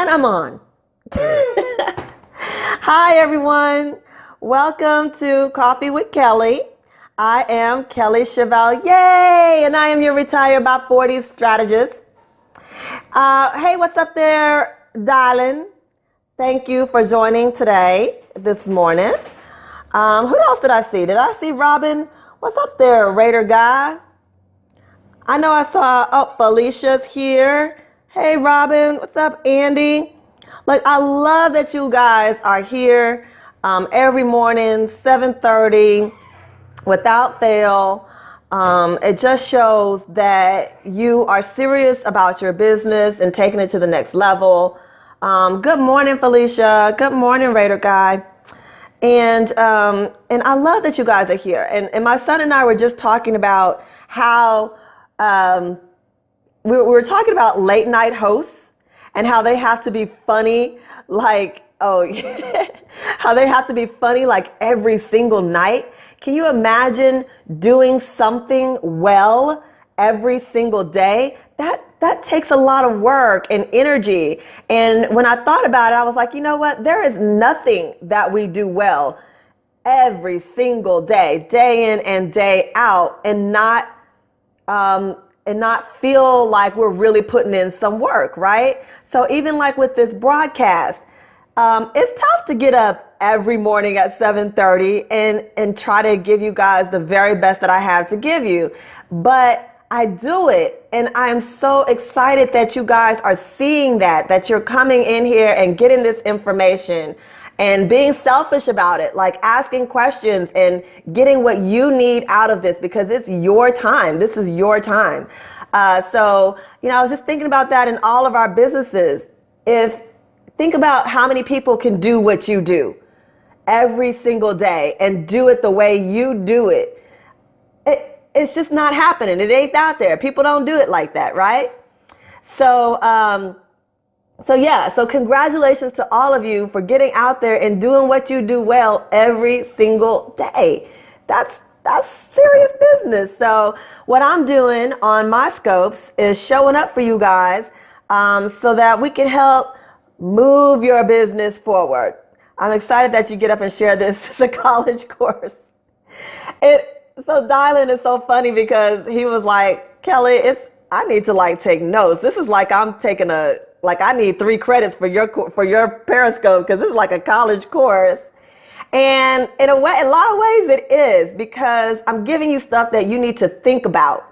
And I'm on. Hi, everyone. Welcome to Coffee with Kelly. I am Kelly Chevalier, and I am your Retire by 40 strategist. Hey, what's up there, darling? Thank you for joining this morning. Who else did I see? Did I see Robin? What's up there, Raider guy? I know I saw, Felicia's here. Hey, Robin. What's up, Andy? I love that you guys are here every morning, 7:30, without fail. It just shows that you are serious about your business and taking it to the next level. Good morning, Felicia. Good morning, Raider guy. And I love that you guys are here. And my son and I were just talking about how we were talking about late night hosts and how they have to be funny, how they have to be funny like every single night. Can you imagine doing something well every single day? That takes a lot of work and energy. And when I thought about it, I was like, you know what? There is nothing that we do well every single day, day in and day out, and not feel like we're really putting in some work, right? So even like with this broadcast, it's tough to get up every morning at 7:30 and try to give you guys the very best that I have to give you. But I do it, and I'm so excited that you guys are seeing that you're coming in here and getting this information and being selfish about it, like asking questions and getting what you need out of this, because it's your time. This is your time. So, I was just thinking about that in all of our businesses. Think about how many people can do what you do every single day and do it the way you do it. It's just not happening. It ain't out there. People don't do it like that, right? So congratulations to all of you for getting out there and doing what you do well every single day. That's serious business. So what I'm doing on my scopes is showing up for you guys so that we can help move your business forward. I'm excited that you get up and share this as a college course. So Dylan is so funny because he was like, Kelly, I need to take notes. This is like I'm taking I need 3 credits for your Periscope because this is like a college course. And in a lot of ways it is, because I'm giving you stuff that you need to think about.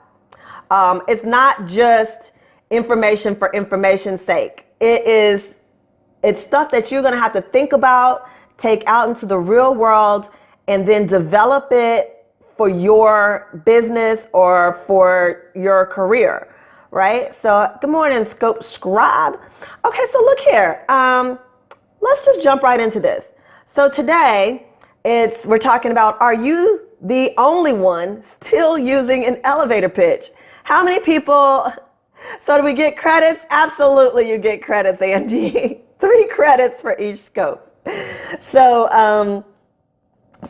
It's not just information for information's sake. It's stuff that you're going to have to think about, take out into the real world, and then develop it for your business or for your career, right? So good morning, Scope Scribe. Okay, so look here. Let's just jump right into this. So today we're talking about, are you the only one still using an elevator pitch? How many people? So do we get credits? Absolutely, you get credits, Andy. 3 credits for each scope. So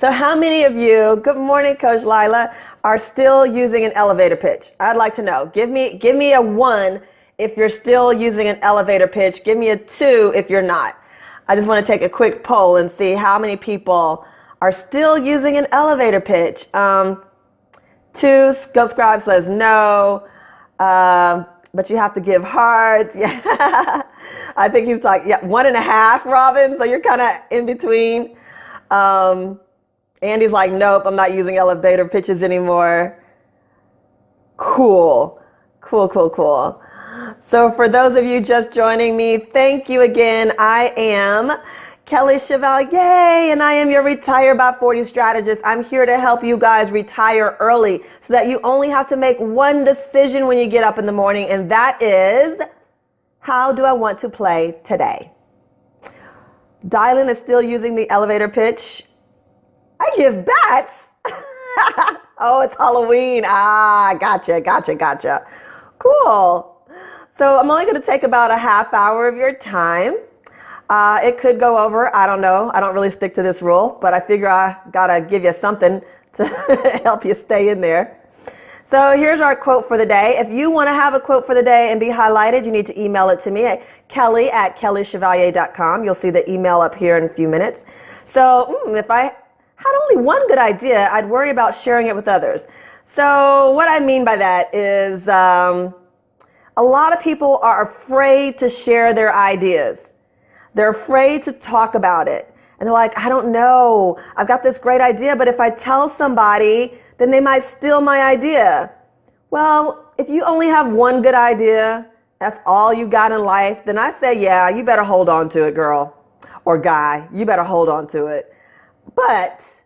how many of you, good morning, Coach Lila, are still using an elevator pitch? I'd like to know. Give me a 1 if you're still using an elevator pitch. Give me a 2 if you're not. I just want to take a quick poll and see how many people are still using an elevator pitch. 2, Scope Scribe says no, but you have to give hearts. Yeah, I think he's like, 1.5, Robin, so you're kind of in between. Andy's like, nope, I'm not using elevator pitches anymore. Cool. So for those of you just joining me, thank you again. I am Kelly Chevalier, and I am your Retire by 40 strategist. I'm here to help you guys retire early so that you only have to make one decision when you get up in the morning, and that is, how do I want to play today? Dylan is still using the elevator pitch. I give bats. Oh, it's Halloween. Gotcha. Cool. So I'm only going to take about a half hour of your time. It could go over. I don't know. I don't really stick to this rule, but I figure I got to give you something to help you stay in there. So here's our quote for the day. If you want to have a quote for the day and be highlighted, you need to email it to me at Keli@KeliChevalier.com. You'll see the email up here in a few minutes. So if I had only one good idea, I'd worry about sharing it with others. So what I mean by that is a lot of people are afraid to share their ideas. They're afraid to talk about it. And they're like, I don't know, I've got this great idea, but if I tell somebody, then they might steal my idea. Well, if you only have one good idea, that's all you got in life, then I say, yeah, you better hold on to it, girl or guy. You better hold on to it. But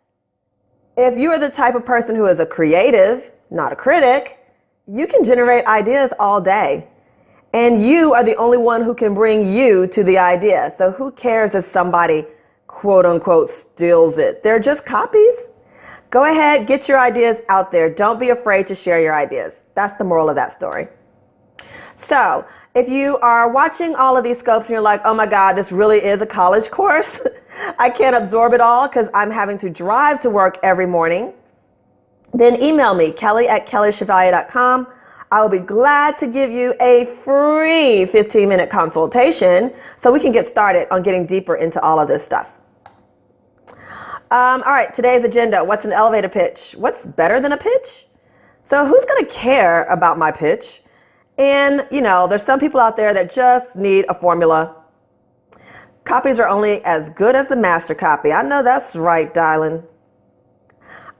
if you are the type of person who is a creative, not a critic, you can generate ideas all day. And you are the only one who can bring you to the idea. So who cares if somebody, quote unquote, steals it? They're just copies. Go ahead, get your ideas out there. Don't be afraid to share your ideas. That's the moral of that story. So if you are watching all of these scopes and you're like, oh my God, this really is a college course. I can't absorb it all because I'm having to drive to work every morning. Then email me, Keli@KeliChevalier.com. I will be glad to give you a free 15-minute consultation so we can get started on getting deeper into all of this stuff. All right, today's agenda. What's an elevator pitch? What's better than a pitch? So who's going to care about my pitch? And, there's some people out there that just need a formula. Copies are only as good as the master copy. I know that's right, darling.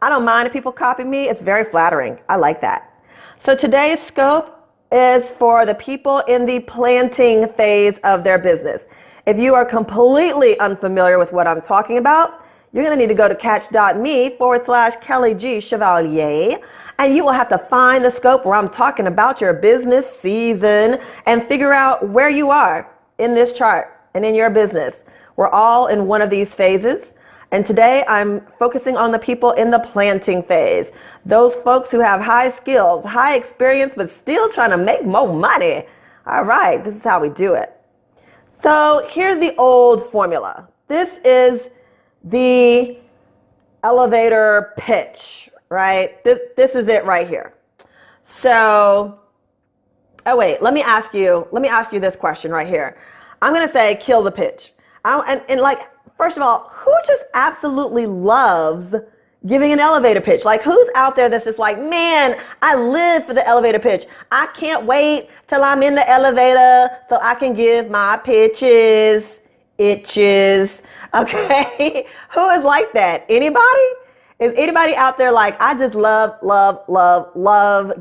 I don't mind if people copy me. It's very flattering. I like that. So today's scope is for the people in the planting phase of their business. If you are completely unfamiliar with what I'm talking about, you're going to need to go to catch.me/Keli G Chevalier, and you will have to find the scope where I'm talking about your business season and figure out where you are in this chart and in your business. We're all in one of these phases. And today I'm focusing on the people in the planting phase. Those folks who have high skills, high experience, but still trying to make more money. All right, this is how we do it. So here's the old formula. This is the elevator pitch, right? This is it right here. So, oh wait, let me ask you this question right here. I'm going to say kill the pitch. First of all, who just absolutely loves giving an elevator pitch? Like, who's out there that's just like, man, I live for the elevator pitch. I can't wait till I'm in the elevator so I can give my pitches, itches. Okay. Who is like that? Anybody? Is anybody out there like, I just love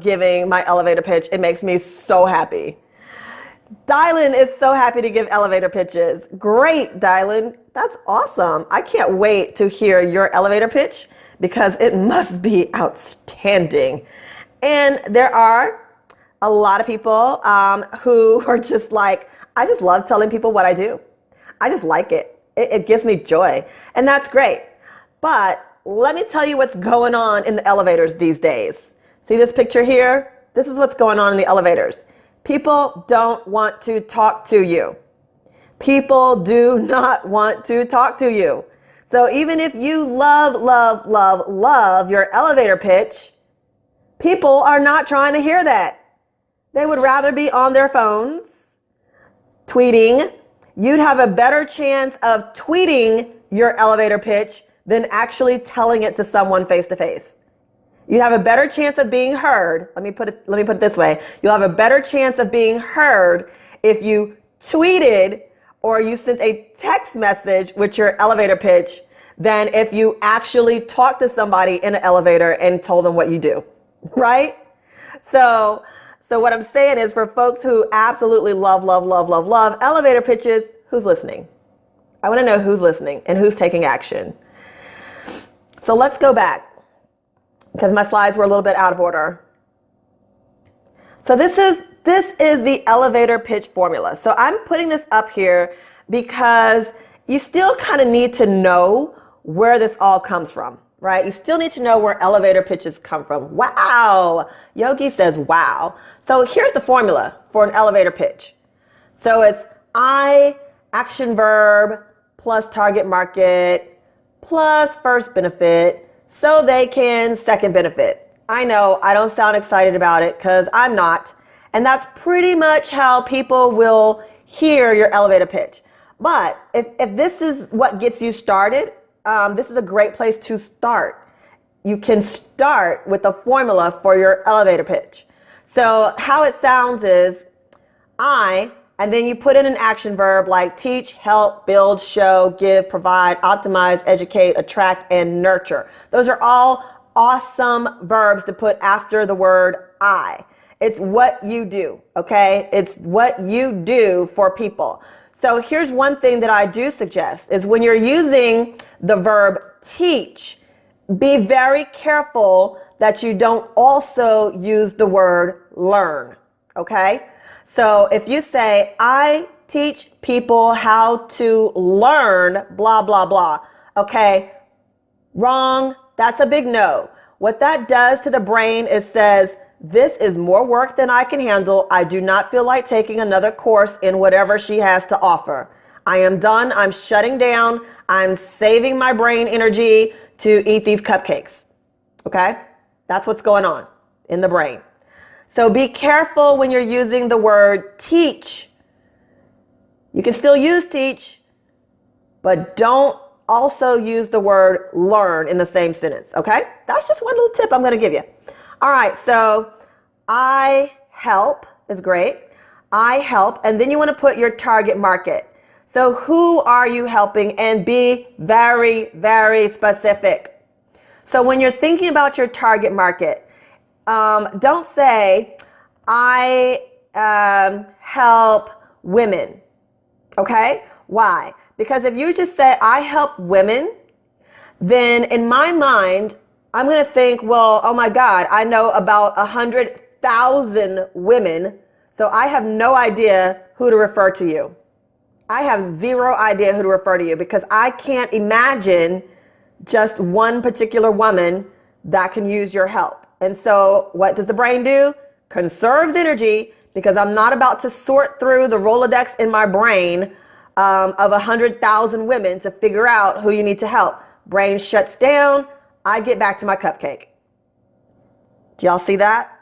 giving my elevator pitch. It makes me so happy. Dylan is so happy to give elevator pitches. Great, Dylan. That's awesome. I can't wait to hear your elevator pitch because it must be outstanding. And there are a lot of people who are just like, I just love telling people what I do. I just like it. It gives me joy. And that's great. But let me tell you what's going on in the elevators these days. See this picture here? This is what's going on in the elevators. People don't want to talk to you. People do not want to talk to you. So even if you love your elevator pitch, people are not trying to hear that. They would rather be on their phones, tweeting. You'd have a better chance of tweeting your elevator pitch than actually telling it to someone face to face. You'd have a better chance of being heard. Let me put it this way. You'll have a better chance of being heard if you tweeted or you sent a text message with your elevator pitch than if you actually talked to somebody in an elevator and told them what you do, right? So what I'm saying is for folks who absolutely love elevator pitches, who's listening? I want to know who's listening and who's taking action. So let's go back because my slides were a little bit out of order. So this is the elevator pitch formula. So I'm putting this up here because you still kind of need to know where this all comes from, right? You still need to know where elevator pitches come from. Wow. Yogi says, wow. So here's the formula for an elevator pitch. So it's I, action verb, plus target market, plus first benefit, so they can second benefit. I know I don't sound excited about it because I'm not. And that's pretty much how people will hear your elevator pitch. But if this is what gets you started, this is a great place to start. You can start with a formula for your elevator pitch. So how it sounds is and then you put in an action verb like teach, help, build, show, give, provide, optimize, educate, attract, and nurture. Those are all awesome verbs to put after the word I. It's what you do, okay? It's what you do for people. So here's one thing that I do suggest is when you're using the verb teach, be very careful that you don't also use the word learn, okay? So if you say, I teach people how to learn blah, blah, blah, okay, wrong. That's a big no. What that does to the brain is says, this is more work than I can handle. I do not feel like taking another course in whatever she has to offer. I am done. I'm shutting down. I'm saving my brain energy to eat these cupcakes. Okay? That's what's going on in the brain. So be careful when you're using the word teach. You can still use teach, but don't also use the word learn in the same sentence, okay? That's just one little tip I'm going to give you. All right, so I help is great. I help, and then you want to put your target market. So who are you helping? And be very, very specific. So when you're thinking about your target market, don't say, I help women, okay? Why? Because if you just say, I help women, then in my mind, I'm going to think, well, oh my God, I know about 100,000 women, so I have no idea who to refer to you. I have zero idea who to refer to you because I can't imagine just one particular woman that can use your help. And so what does the brain do? Conserves energy because I'm not about to sort through the Rolodex in my brain of 100,000 women to figure out who you need to help. Brain shuts down. I get back to my cupcake. Do y'all see that?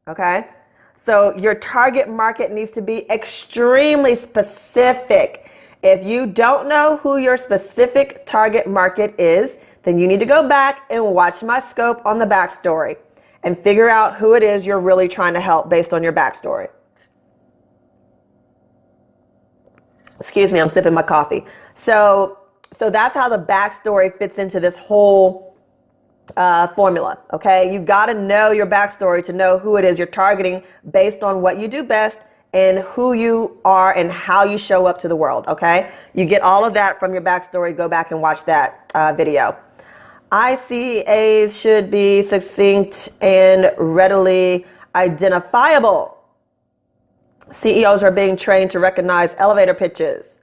Okay. So your target market needs to be extremely specific. If you don't know who your specific target market is, then you need to go back and watch my scope on the backstory and figure out who it is you're really trying to help based on your backstory. Excuse me, I'm sipping my coffee. So that's how the backstory fits into this whole formula, okay? You've got to know your backstory to know who it is you're targeting based on what you do best and who you are and how you show up to the world, okay? You get all of that from your backstory. Go back and watch that video. ICAs should be succinct and readily identifiable. CEOs are being trained to recognize elevator pitches.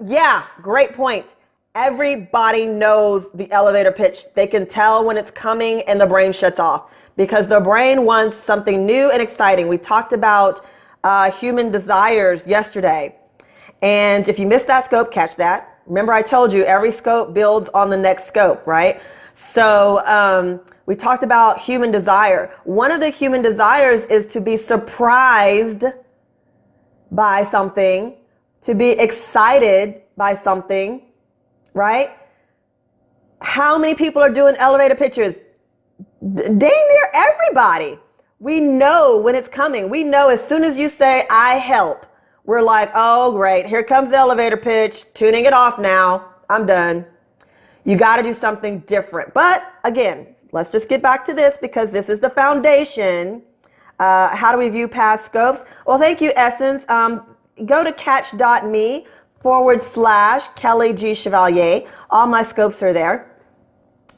Yeah, great point. Everybody knows the elevator pitch. They can tell when it's coming and the brain shuts off because the brain wants something new and exciting. We talked about human desires yesterday. And if you missed that scope, catch that. Remember I told you every scope builds on the next scope, right? So we talked about human desire. One of the human desires is to be surprised by something, to be excited by something, right? How many people are doing elevator pitches? Dang near everybody. We know when it's coming. We know as soon as you say, I help, we're like, oh, great. Here comes the elevator pitch. Tuning it off now. I'm done. You got to do something different. But again, let's just get back to this because this is the foundation. How do we view past scopes? Well, thank you, Essence. Go to catch.me/Keli G. Chevalier. All my scopes are there.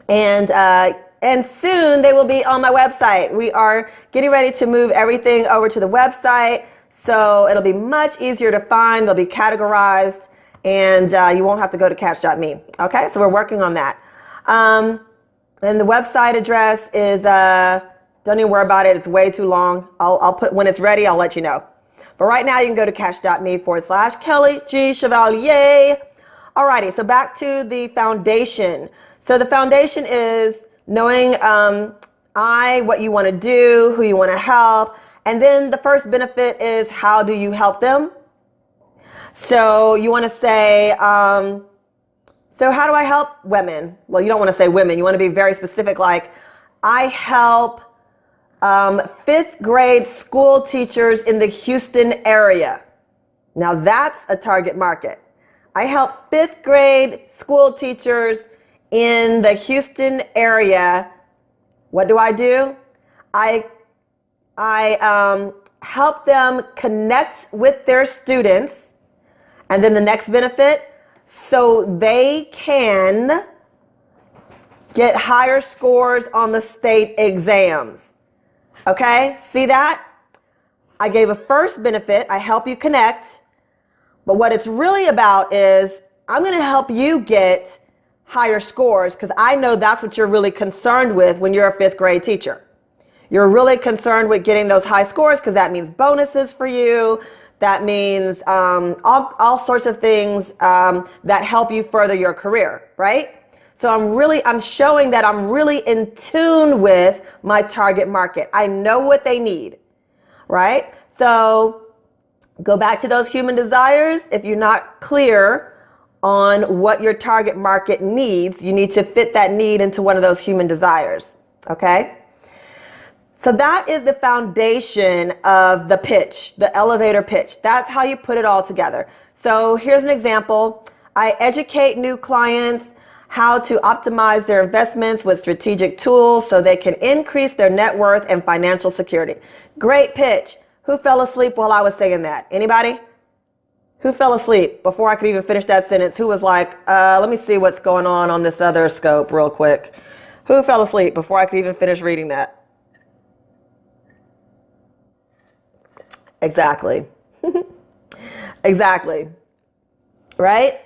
And soon they will be on my website. We are getting ready to move everything over to the website. So it'll be much easier to find. They'll be categorized and you won't have to go to catch.me. Okay, so we're working on that. And the website address is, don't even worry about it. It's way too long. I'll put, when it's ready, I'll let you know. But right now you can go to catch.me/Keli G. Chevalier. Alrighty, so back to the foundation. So the foundation is knowing what you want to do, who you want to help. And then the first benefit is how do you help them? So you want to say, so how do I help women? Well, you don't want to say women. You want to be very specific, like I help fifth grade school teachers in the Houston area. Now that's a target market. I help fifth grade school teachers in the Houston area. What do? I help them connect with their students. And then the next benefit, so they can get higher scores on the state exams. Okay, see that? I gave a first benefit, I help you connect, but what it's really about is I'm going to help you get higher scores because I know that's what you're really concerned with when you're a fifth grade teacher. You're really concerned with getting those high scores because that means bonuses for you. That means all sorts of things that help you further your career, right? So I'm showing that I'm really in tune with my target market. I know what they need, right? So go back to those human desires. If you're not clear on what your target market needs, you need to fit that need into one of those human desires, okay? So that is the foundation of the pitch, the elevator pitch. That's how you put it all together. So here's an example. I educate new clients how to optimize their investments with strategic tools so they can increase their net worth and financial security. Great pitch. Who fell asleep while I was saying that? Anybody? Who fell asleep before I could even finish that sentence? Who was like, let me see what's going on this other scope real quick. Who fell asleep before I could even finish reading that? Exactly. Exactly. Right?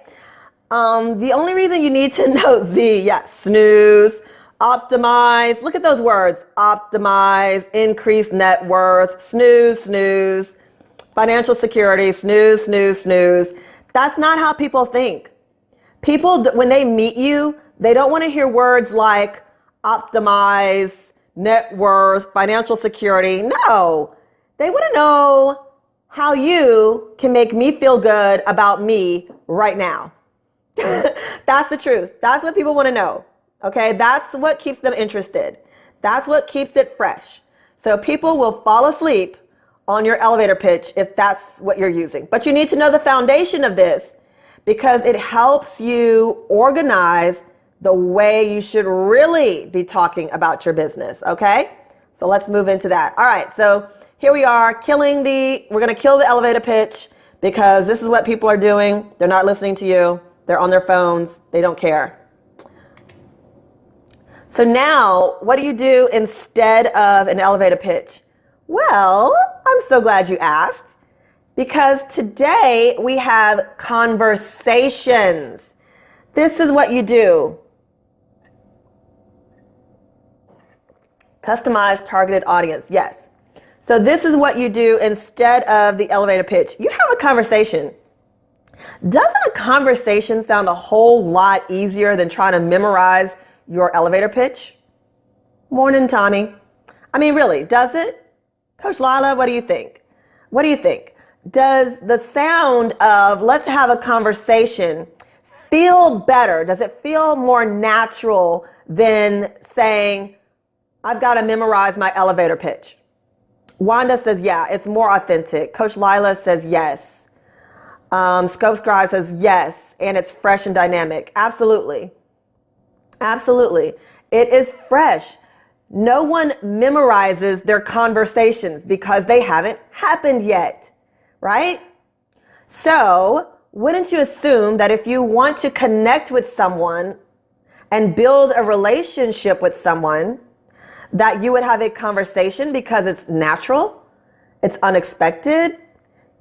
The only reason you need to know snooze, optimize. Look at those words. Optimize, increase net worth, snooze, financial security, snooze. That's not how people think. People, when they meet you, they don't want to hear words like optimize, net worth, financial security. No. They want to know how you can make me feel good about me right now. That's the truth. That's what people want to know. Okay, that's what keeps them interested. That's what keeps it fresh. So people will fall asleep on your elevator pitch if that's what you're using. But you need to know the foundation of this because it helps you organize the way you should really be talking about your business. Okay, so let's move into that. All right, so here we are we're going to kill the elevator pitch because this is what people are doing. They're not listening to you. They're on their phones. They don't care. So now, what do you do instead of an elevator pitch? Well, I'm so glad you asked because today we have conversations. This is what you do. Customized targeted audience. Yes. So this is what you do instead of the elevator pitch. You have a conversation. Doesn't a conversation sound a whole lot easier than trying to memorize your elevator pitch? Morning, Tommy. I mean, really, does it? Coach Lila, what do you think? What do you think? Does the sound of let's have a conversation feel better? Does it feel more natural than saying, I've got to memorize my elevator pitch? Wanda says, yeah, it's more authentic. Coach Lila says, yes. Scope Scribe says, yes, and it's fresh and dynamic. Absolutely. Absolutely. It is fresh. No one memorizes their conversations because they haven't happened yet, right? So wouldn't you assume that if you want to connect with someone and build a relationship with someone, that you would have a conversation because it's natural, it's unexpected?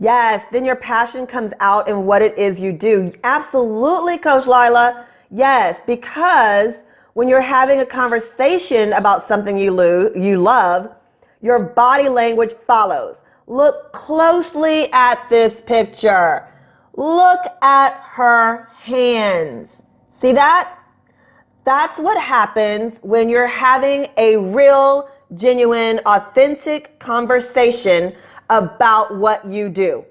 Yes, then your passion comes out in what it is you do. Absolutely, Coach Lila. Yes, because when you're having a conversation about something you love, your body language follows. Look closely at this picture. Look at her hands. See that? That's what happens when you're having a real, genuine, authentic conversation about what you do.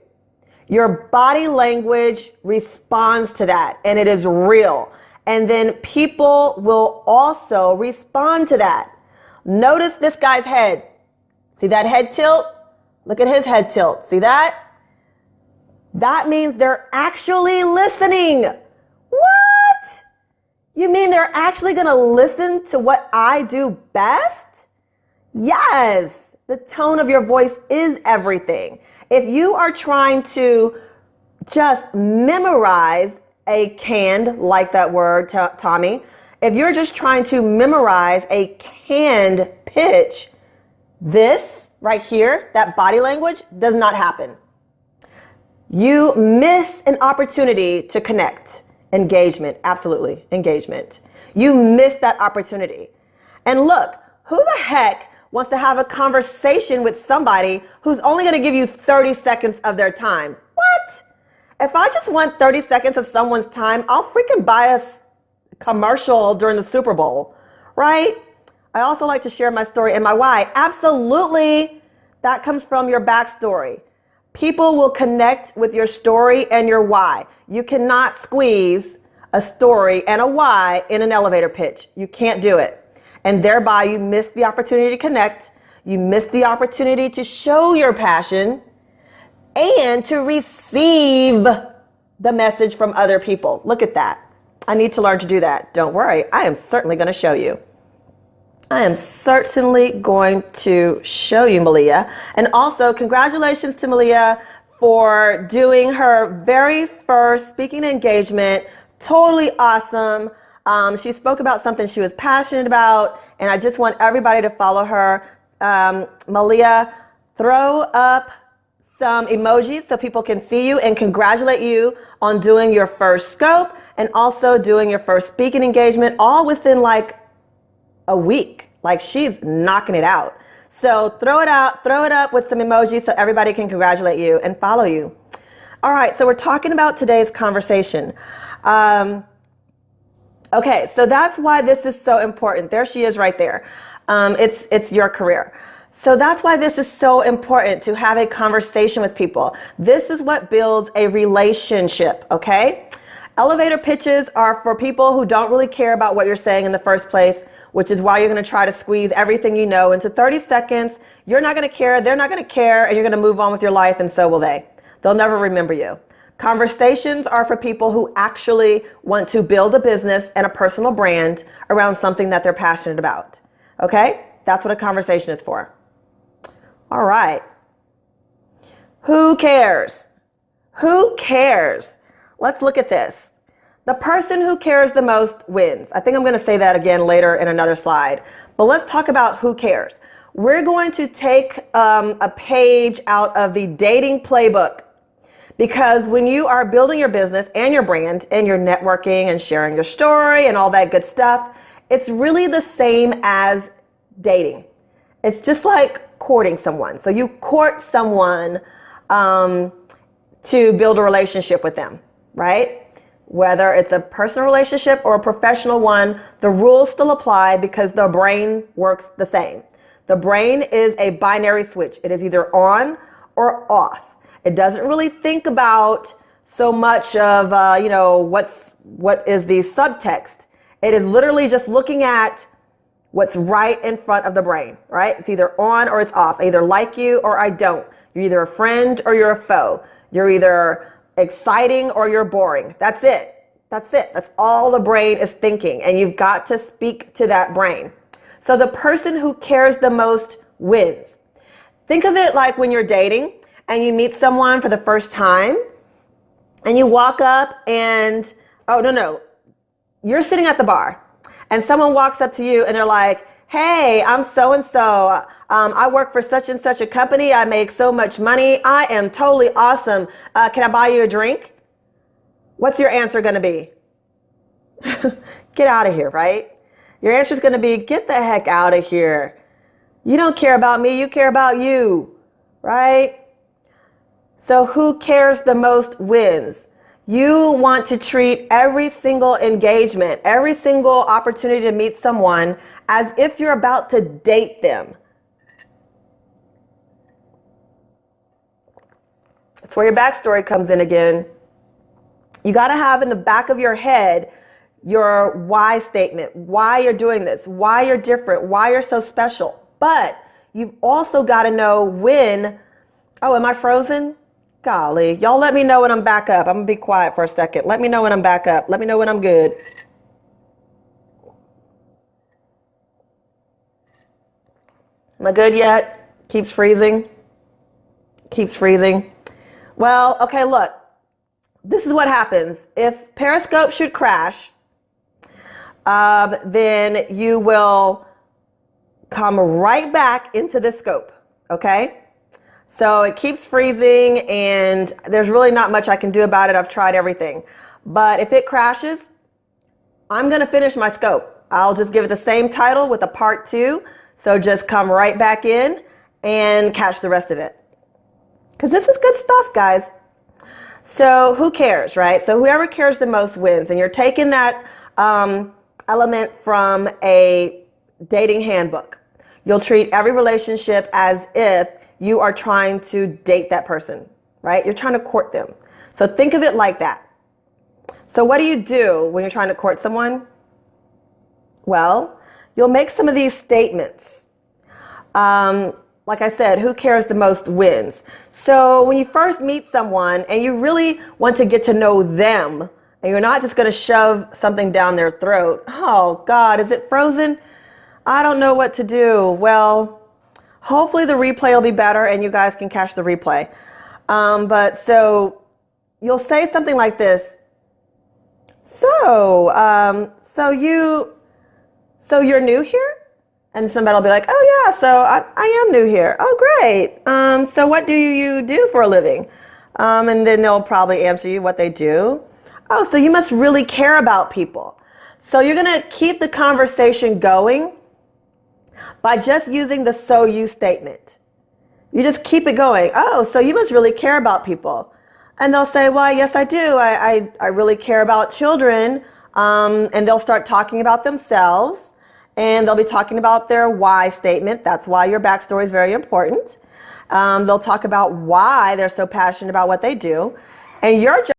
Your body language responds to that, and it is real. And then people will also respond to that. Notice this guy's head. See that head tilt? Look at his head tilt. See that? That means they're actually listening. What? You mean they're actually going to listen to what I do best? Yes. The tone of your voice is everything. If you are trying to just memorize a canned, like that word, Tommy, if you're just trying to memorize a canned pitch, this right here, that body language does not happen. You miss an opportunity to connect. Engagement, absolutely, engagement. You miss that opportunity. And look, who the heck wants to have a conversation with somebody who's only going to give you 30 seconds of their time? What? If I just want 30 seconds of someone's time, I'll freaking buy a commercial during the Super Bowl, right? I also like to share my story and my why. Absolutely, that comes from your backstory. People will connect with your story and your why. You cannot squeeze a story and a why in an elevator pitch. You can't do it. And thereby you miss the opportunity to connect. You miss the opportunity to show your passion and to receive the message from other people. Look at that. I need to learn to do that. Don't worry. I am certainly going to show you. I am certainly going to show you, Malia. And also, congratulations to Malia for doing her very first speaking engagement. Totally awesome. She spoke about something she was passionate about, and I just want everybody to follow her. Malia, throw up some emojis so people can see you and congratulate you on doing your first scope and also doing your first speaking engagement, all within like a week. Like, she's knocking it out. So throw it up with some emojis so everybody can congratulate you and follow you. All right, so we're talking about today's conversation. Okay, so that's why this is so important. There she is right there. It's your career. So that's why this is so important, to have a conversation with people. This is what builds a relationship, okay? Elevator pitches are for people who don't really care about what you're saying in the first place, which is why you're going to try to squeeze everything you know into 30 seconds. You're not going to care, they're not going to care, and you're going to move on with your life, and so will they. They'll never remember you. Conversations are for people who actually want to build a business and a personal brand around something that they're passionate about. Okay? That's what a conversation is for. All right. Who cares? Who cares? Let's look at this. The person who cares the most wins. I think I'm going to say that again later in another slide. But let's talk about who cares. We're going to take a page out of the dating playbook. Because when you are building your business and your brand and you're networking and sharing your story and all that good stuff, it's really the same as dating. It's just like courting someone. So you court someone to build a relationship with them, right? Whether it's a personal relationship or a professional one, the rules still apply because the brain works the same. The brain is a binary switch. It is either on or off. It doesn't really think about so much of, what is the subtext. It is literally just looking at what's right in front of the brain, right? It's either on or it's off. I either like you or I don't. You're either a friend or you're a foe. You're either exciting or you're boring. That's it. That's it. That's all the brain is thinking. And you've got to speak to that brain. So the person who cares the most wins. Think of it like when you're dating and you meet someone for the first time and you walk up and, you're sitting at the bar and someone walks up to you and they're like, hey, I'm so-and-so. I work for such and such a company. I make so much money. I am totally awesome. Can I buy you a drink? What's your answer going to be? Get out of here, right? Your answer is going to be, get the heck out of here. You don't care about me. You care about you, right? So who cares the most wins. You want to treat every single engagement, every single opportunity to meet someone as if you're about to date them. That's where your backstory comes in again. You got to have in the back of your head your why statement, why you're doing this, why you're different, why you're so special. But you've also got to know when. Oh, am I frozen? Golly, y'all let me know when I'm back up. I'm going to be quiet for a second. Let me know when I'm back up. Let me know when I'm good. Am I good yet? Keeps freezing. Keeps freezing. Well, okay, look. This is what happens. If Periscope should crash, then you will come right back into the scope, okay? So it keeps freezing and there's really not much I can do about it. I've tried everything. But if it crashes, I'm going to finish my scope. I'll just give it the same title with a part 2. So just come right back in and catch the rest of it. Because this is good stuff, guys. So who cares, right? So whoever cares the most wins. And you're taking that element from a dating handbook. You'll treat every relationship as if you are trying to date that person, right? You're trying to court them. So think of it like that. So what do you do when you're trying to court someone? Well, you'll make some of these statements. Like I said, who cares the most wins. So when you first meet someone and you really want to get to know them, and you're not just going to shove something down their throat. Oh God, is it frozen? I don't know what to do. Well, hopefully the replay will be better and you guys can catch the replay. But so you'll say something like this. So you're new here? And somebody will be like, oh yeah, so I am new here. Oh great. So what do you do for a living? And then they'll probably answer you what they do. Oh, so you must really care about people. So you're going to keep the conversation going by just using the so you statement. You just keep it going. Oh, so you must really care about people. And they'll say, well, yes, I do. I really care about children. And they'll start talking about themselves. And they'll be talking about their why statement. That's why your backstory is very important. They'll talk about why they're so passionate about what they do. And your job